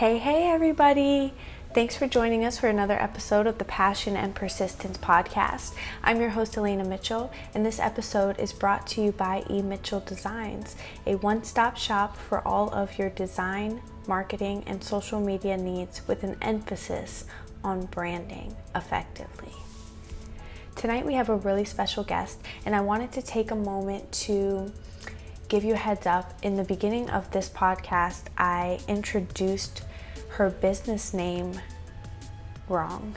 Hey, everybody! Thanks for joining us for another episode of the Passion and Persistence podcast. I'm your host, Elaina Mitchell, and this episode is brought to you by Mitchell Designs, a one-stop shop for all of your design, marketing, and social media needs with an emphasis on branding effectively. Tonight we have a really special guest, and I wanted to take a moment to give you a heads up. In the beginning of this podcast, I introduced her business name wrong.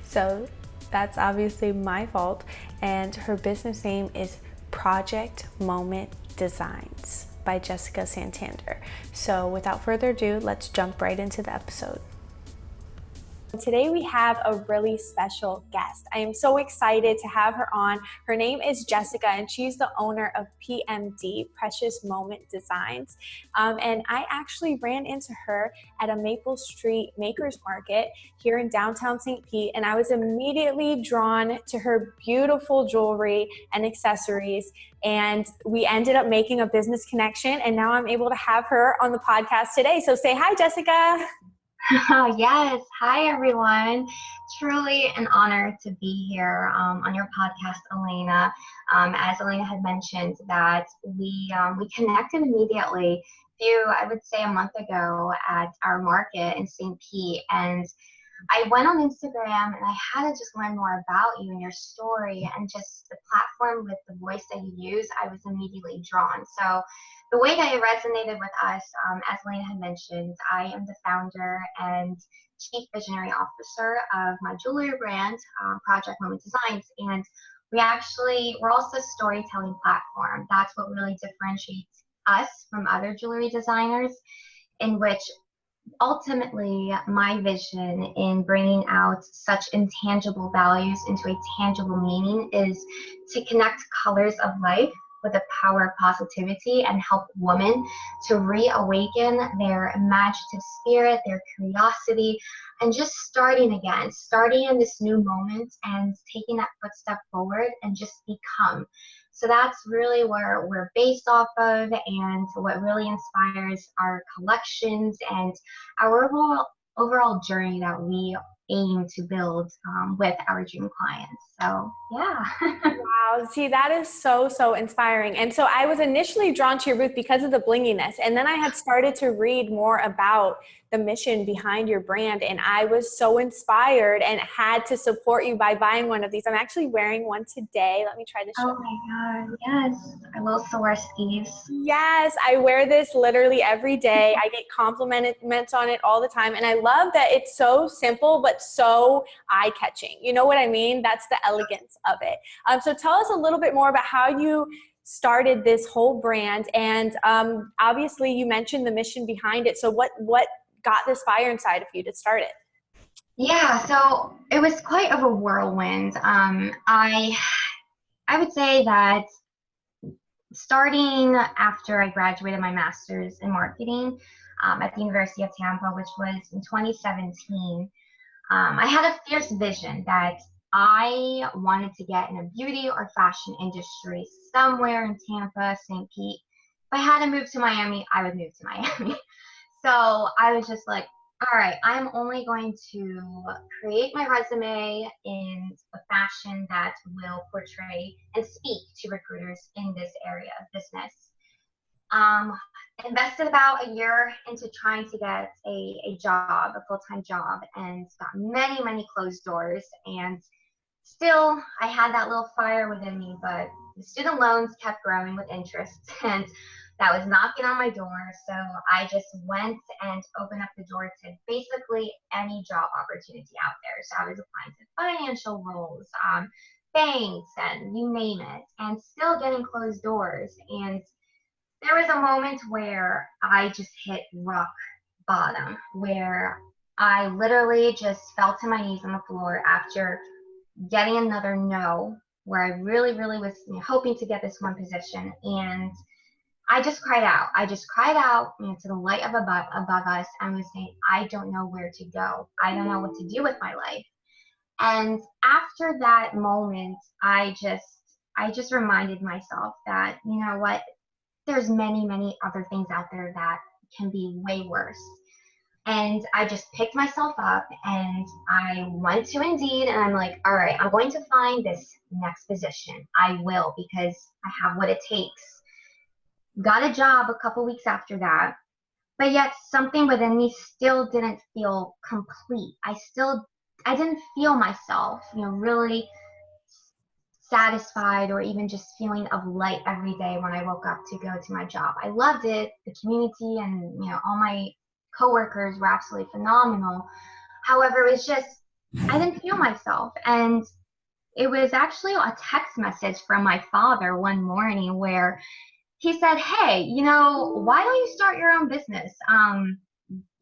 So that's obviously my fault. And her business name is Project Moment Designs by Jessica Santander. So without further ado, let's jump right into the episode. Today we have a really special guest. I am so excited to have her on. Her name is Jessica, and she's the owner of PMD, Precious Moment Designs. And I actually ran into her at a Maple Street Makers Market here in downtown St. Pete, and I was immediately drawn to her beautiful jewelry and accessories. And we ended up making a business connection, and now I'm able to have her on the podcast today. So say hi, Jessica. Yes. Hi, everyone. Truly an honor to be here on your podcast, Elaina. As Elaina had mentioned, that we connected immediately I would say a month ago at our market in St. Pete. And I went on Instagram and I had to just learn more about you and your story and just the platform with the voice that you use. I was immediately drawn. So the way that it resonated with us, as Elaina had mentioned, I am the founder and chief visionary officer of my jewelry brand, Project Moment Designs. And we're also a storytelling platform. That's what really differentiates us from other jewelry designers, in which ultimately my vision in bringing out such intangible values into a tangible meaning is to connect colors of life with the power of positivity and help women to reawaken their imaginative spirit, their curiosity, and just starting in this new moment and taking that footstep forward and just become. So that's really where we're based off of, and what really inspires our collections and our overall journey that we aim to build with our dream clients. So yeah. Wow, see, that is so inspiring. And so I was initially drawn to your booth because of the blinginess. And then I had started to read more about the mission behind your brand. And I was so inspired and had to support you by buying one of these. I'm actually wearing one today. Let me try to show Oh my God, yes. I will Swarovskis. Yes, I wear this literally every day. I get compliments on it all the time. And I love that it's so simple, but so eye-catching. You know what I mean? That's the elegance of it. So tell us a little bit more about how you started this whole brand. And obviously you mentioned the mission behind it. So what got this fire inside of you to start it? Yeah, so it was quite of a whirlwind. I would say that starting after I graduated my master's in marketing at the University of Tampa, which was in 2017, I had a fierce vision that I wanted to get in a beauty or fashion industry somewhere in Tampa, St. Pete. If I had to move to Miami, I would move to Miami. So I was just like, all right, I'm only going to create my resume in a fashion that will portray and speak to recruiters in this area of business. Invested about a year into trying to get a job, a full-time job, and got many closed doors. And still, I had that little fire within me, but the student loans kept growing with interest, and that was knocking on my door. So I just went and opened up the door to basically any job opportunity out there. So I was applying to financial roles, banks, and you name it, and still getting closed doors. And there was a moment where I just hit rock bottom, where I literally just fell to my knees on the floor after getting another no, where I really was hoping to get this one position. And I just cried out. To the light above us, and was saying, I don't know where to go. I don't know what to do with my life. And after that moment, I just reminded myself that, you know what, there's many other things out there that can be way worse. And I just picked myself up and I went to Indeed and I'm like, all right, I'm going to find this next position. I will, because I have what it takes. Got a job a couple weeks after that, but yet something within me still didn't feel complete. I didn't feel myself, really satisfied or even just feeling of light every day when I woke up to go to my job. I loved it, the community, and all my coworkers were absolutely phenomenal. However, it was just I didn't feel myself. And it was actually a text message from my father one morning where he said, hey, why don't you start your own business?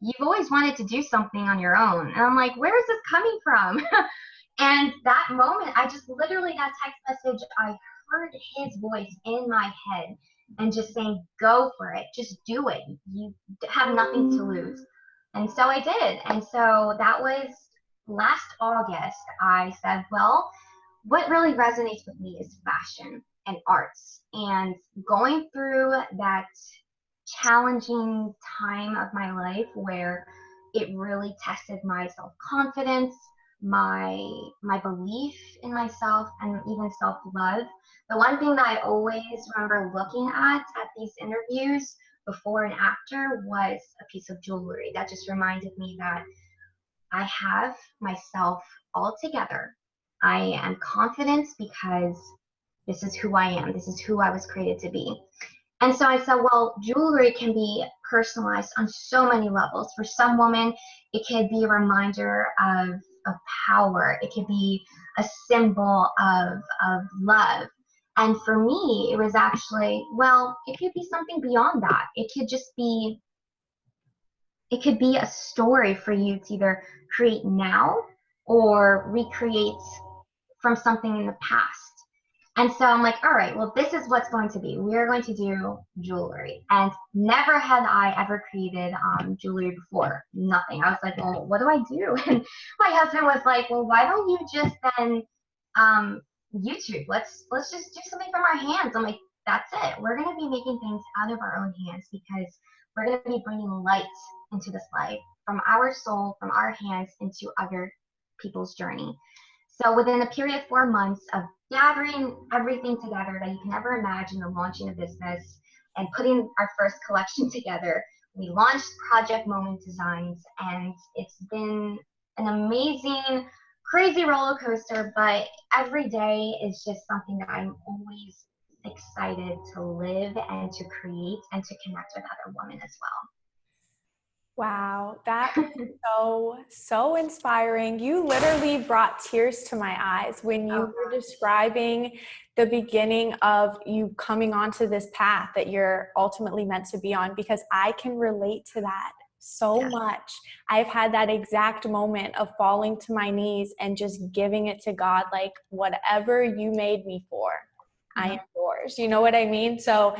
You've always wanted to do something on your own. And I'm like, where is this coming from? And that moment, I just literally, that text message, I heard his voice in my head and just saying, go for it. Just do it. You have nothing to lose. And so I did. And so that was last August. I said, well, what really resonates with me is fashion and arts. And going through that challenging time of my life where it really tested my self-confidence, my belief in myself, and even self-love. The one thing that I always remember looking at these interviews before and after was a piece of jewelry that just reminded me that I have myself all together. I am confident because this is who I am. This is who I was created to be. And so I said, well, jewelry can be personalized on so many levels. For some women, it could be a reminder of power. It could be a symbol of love. And for me, it was actually, well, it could be something beyond that. It could be a story for you to either create now or recreate from something in the past. And so I'm like, all right, well, this is what's going to be. We're going to do jewelry. And never had I ever created jewelry before. Nothing. I was like, well, what do I do? And my husband was like, well, why don't you just then YouTube? Let's just do something from our hands. I'm like, that's it. We're going to be making things out of our own hands because we're going to be bringing light into this life from our soul, from our hands into other people's journey. So within a period of 4 months of gathering everything together that you can ever imagine of launching a business and putting our first collection together, we launched Project Moment Designs, and it's been an amazing, crazy roller coaster, but every day is just something that I'm always excited to live and to create and to connect with other women as Wow, that well. so inspiring. You literally brought tears to my eyes when you Oh, were describing the beginning of you coming onto this path that you're ultimately meant to be on, because I can relate to that so yes. much. I've had that exact moment of falling to my knees and just giving it to God, like, whatever you made me for, I am yours. You know what I mean? So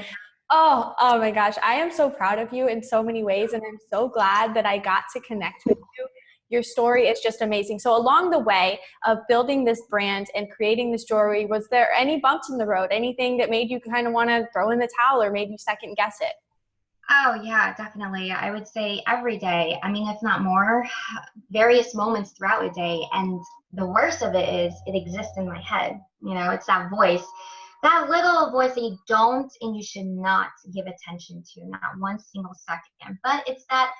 oh my gosh. I am so proud of you in so many ways. And I'm so glad that I got to connect with you. Your story is just amazing. So along the way of building this brand and creating this jewelry, was there any bumps in the road? Anything that made you kind of want to throw in the towel or maybe second guess it? Oh, yeah, definitely. I would say every day. I mean, if not more, various moments throughout a day. And the worst of it is it exists in my head. It's that voice, that little voice that you don't and you should not give attention to, not one single second. But it's that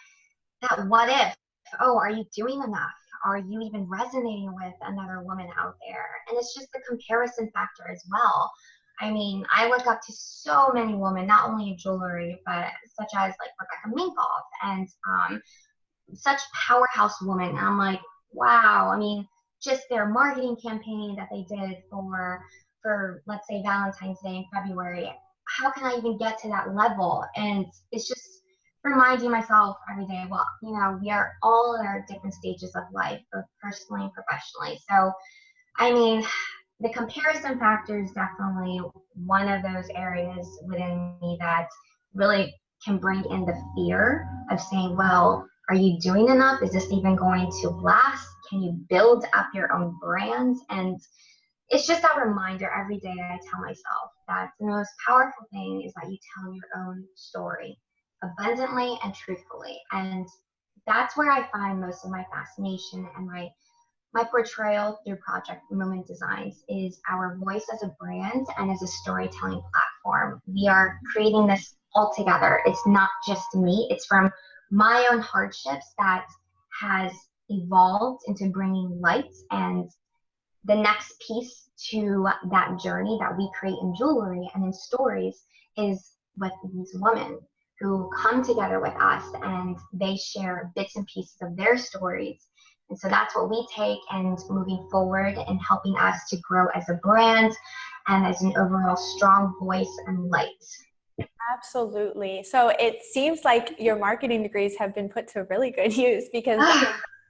what if? Oh, are you doing enough? Are you even resonating with another woman out there? And it's just the comparison factor as well. I mean, I look up to so many women, not only in jewelry, but such as like Rebecca Minkoff and such powerhouse women. And I'm like, wow. I mean, just their marketing campaign that they did for let's say Valentine's Day in February. How can I even get to that level? And it's just reminding myself every day, well, we are all in our different stages of life, both personally and professionally. So, I mean, the comparison factor is definitely one of those areas within me that really can bring in the fear of saying, well, are you doing enough? Is this even going to last? Can you build up your own brand? And it's just that reminder every day I tell myself that the most powerful thing is that you tell your own story abundantly and truthfully. And that's where I find most of my fascination and my portrayal through Project Moment Designs is our voice as a brand and as a storytelling platform. We are creating this all together. It's not just me. It's from my own hardships that has evolved into bringing light, and the next piece to that journey that we create in jewelry and in stories is with these women who come together with us and they share bits and pieces of their stories. And so that's what we take and moving forward and helping us to grow as a brand and as an overall strong voice and light. Absolutely. So it seems like your marketing degrees have been put to really good use, because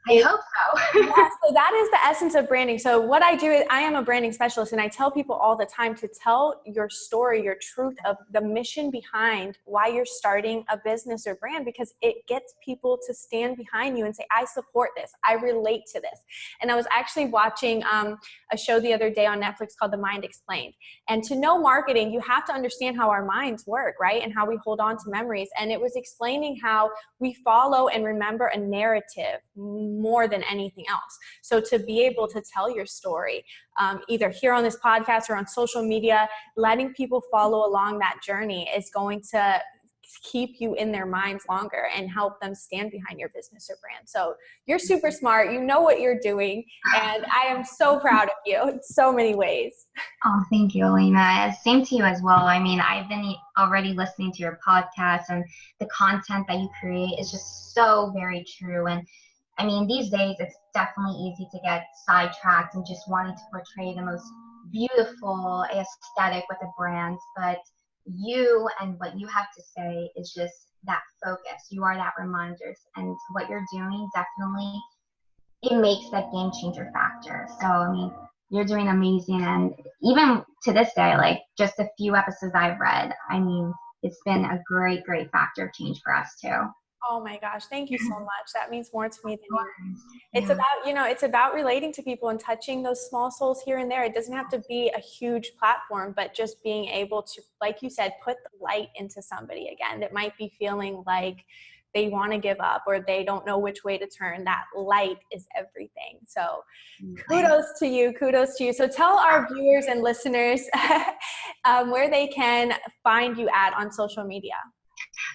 I hope so. yeah, so that is the essence of branding. So what I do is I am a branding specialist, and I tell people all the time to tell your story, your truth of the mission behind why you're starting a business or brand, because it gets people to stand behind you and say, I support this. I relate to this. And I was actually watching a show the other day on Netflix called The Mind Explained. And to know marketing, you have to understand how our minds work, right? And how we hold on to memories. And it was explaining how we follow and remember a narrative more than anything else. So to be able to tell your story, either here on this podcast or on social media, letting people follow along that journey is going to keep you in their minds longer and help them stand behind your business or brand. So you're super smart. You know what you're doing. And I am so proud of you in so many ways. Oh, thank you, Elaina. Same to you as well. I mean, I've been already listening to your podcast, and the content that you create is just so very true. And I mean, these days it's definitely easy to get sidetracked and just wanting to portray the most beautiful aesthetic with a brand. But you and what you have to say is just that focus. You are that reminders, and what you're doing definitely, it makes that game changer factor. So, I mean, you're doing amazing. And even to this day, like just a few episodes I've read, I mean, it's been a great, great factor of change for us too. Oh my gosh, thank you so much. That means more to me than you. It's Yeah. about, it's about relating to people and touching those small souls here and there. It doesn't have to be a huge platform, but just being able to, like you said, put the light into somebody again that might be feeling like they want to give up or they don't know which way to turn. That light is everything. So kudos to you. Kudos to you. So tell our viewers and listeners where they can find you at on social media.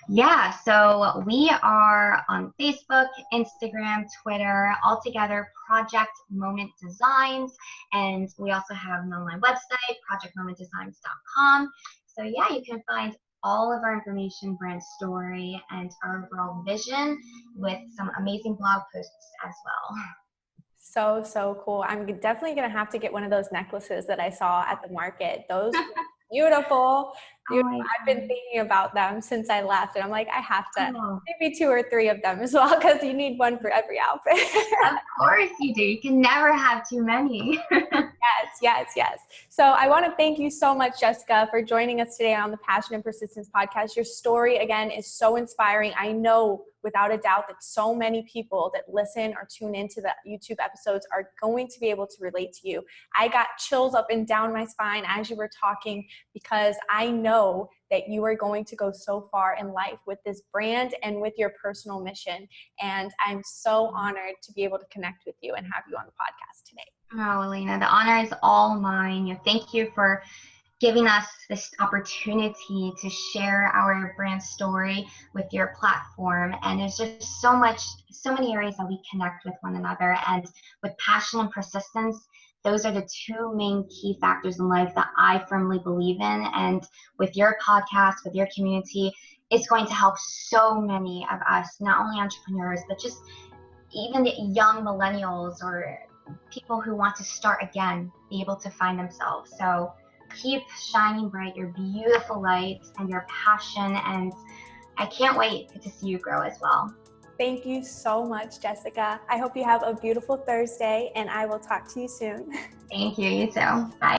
Yeah, so we are on Facebook, Instagram, Twitter, all together, Project Moment Designs, and we also have an online website, projectmomentdesigns.com. So yeah, you can find all of our information, brand story, and our overall vision with some amazing blog posts as well. So cool. I'm definitely going to have to get one of those necklaces that I saw at the market. Those were beautiful. I've been thinking about them since I left, and I'm like, I have to, maybe 2 or 3 of them as well, because you need one for every outfit. Of course you do. You can never have too many. Yes. So I want to thank you so much, Jessica, for joining us today on the Passion and Persistence podcast. Your story, again, is so inspiring. I know without a doubt that so many people that listen or tune into the YouTube episodes are going to be able to relate to you. I got chills up and down my spine as you were talking, because I know that you are going to go so far in life with this brand and with your personal mission. And I'm so honored to be able to connect with you and have you on the podcast today. Oh, Elaina, the honor is all mine. Thank you for giving us this opportunity to share our brand story with your platform. And there's just so many areas that we connect with one another. And with passion and persistence, those are the 2 main key factors in life that I firmly believe in. And with your podcast, with your community, it's going to help so many of us, not only entrepreneurs, but just even the young millennials or people who want to start again, be able to find themselves. So keep shining bright your beautiful light and your passion, and I can't wait to see you grow as well. Thank you so much, Jessica. I hope you have a beautiful Thursday, and I will talk to you soon. Thank you. You too. Bye.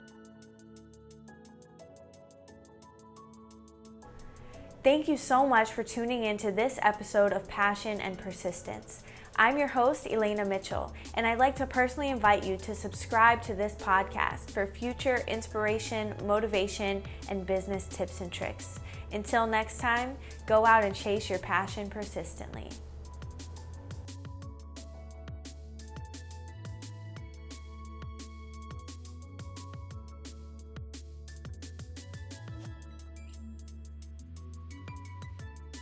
Thank you so much for tuning in to this episode of Passion and Persistence. I'm your host, Elaina Mitchell, and I'd like to personally invite you to subscribe to this podcast for future inspiration, motivation, and business tips and tricks. Until next time, go out and chase your passion persistently.